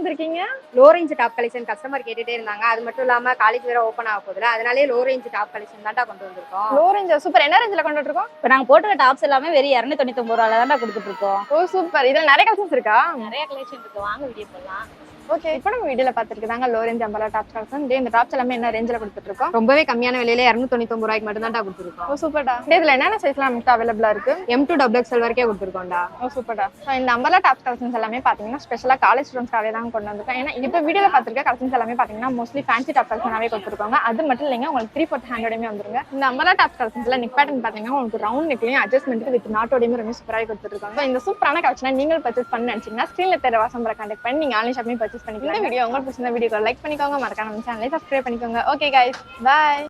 வந்திருக்கீங்க? Low range top collection customer கேட்டுட்டே இருந்தாங்க. அது மட்டும் இல்லாம காலேஜ் வேற ஓப்பன் ஆக போகுதுல, அதனாலே லோ ரேஞ்ச் டாப் கலெக்ஷன் தான்டா கொண்டு வந்திருக்கோம். Low range super. என்ன ரேஞ்சில கொண்டு இருக்கோம்? இப்போ நாங்க போட்டுக்க டாப்ஸ் எல்லாமே வெறும் 299 ரூபாயில தான் கொடுத்துட்டு இருக்கோம். ஓ சூப்பர். இதுல நிறைய கலெக்ஷன்ஸ் இருக்கா? நிறைய கலெக்ஷன் இருக்கு, வாங்க வீடியோ போடலாம். ஓகே, இப்போ நம்ம வீடியோல பாத்துருக்காங்க low range umbrella tops collection. இந்த டாப்ஸ் எல்லாமே என்ன ரேஞ்சில கொடுத்துட்டு இருக்கோம்? ரொம்பவே கம்மியான விலையில 299 ரூபாய்க்கு மட்டும் தான்டா கொடுத்துருக்கோம். ஓ சூப்பர்டா. இதுல என்னென்ன சைஸ்லாம் நமக்கு அவைலபிளா இருக்கு? M2 XXL வரைக்கும் கொடுத்துருக்கோம்டா. ஓ சூப்பர்டா. ஸோ இந்த அம்பரலா டாப்ஸ் கலெக்ஷன்ஸ் எல்லாமே பாத்தீங்கன்னா ஸ்பெஷலா காலேஜ் ஸ்டூடெண்ட்ஸ்க்காகவே தான் கொண்டு வந்திருக்கோம். ஏன்னா இப்போ வீடியோல பாத்துருக்க கலெக்ஷன்ஸ் எல்லாமே பாத்தீங்கன்னா மோஸ்ட்லி ஃபேன்சி டாப் கலெக்ஷனாவே கொடுத்துருக்காங்க. அது மட்டும் இல்லைங்க, உங்களுக்கு 3/4 ஹேண்டோடையுமே வந்துருங்க. இந்த அம்பரலா டாப்ஸ் கலெக்ஷன்ஸ்ல நெக் பேட்டர்ன் பாத்தீங்கன்னா உங்களுக்கு ரவுண்ட் நெக்லையும் அட்ஜஸ்ட்மெண்ட் வித் நாட்டோடையுமே ரொம்ப சூப்பராக கொடுத்துருக்காங்க. ஸோ இந்த சூப்பரான கலெக்ஷனை நீங்கள் பர்ச்சேஸ் பண்ண நினைச்சீங்கன்னா ஸ்க்ரீன்ல தெரிய வாசம்பரை கான்டாக்ட் பண்ணி நீங்க ஆன்லைன் ஷாப்பிங் பர்ச்சேஸ் பண்ணிக்கலாம். இந்த வீடியோ உங்களுக்கு பிடிச்சிருந்த வீடியோக்கு லைக் பண்ணிக்கோங்க, மறக்காம சேனலை சப்ஸ்கிரைப் பண்ணிக்கோங்க. Okay guys, by.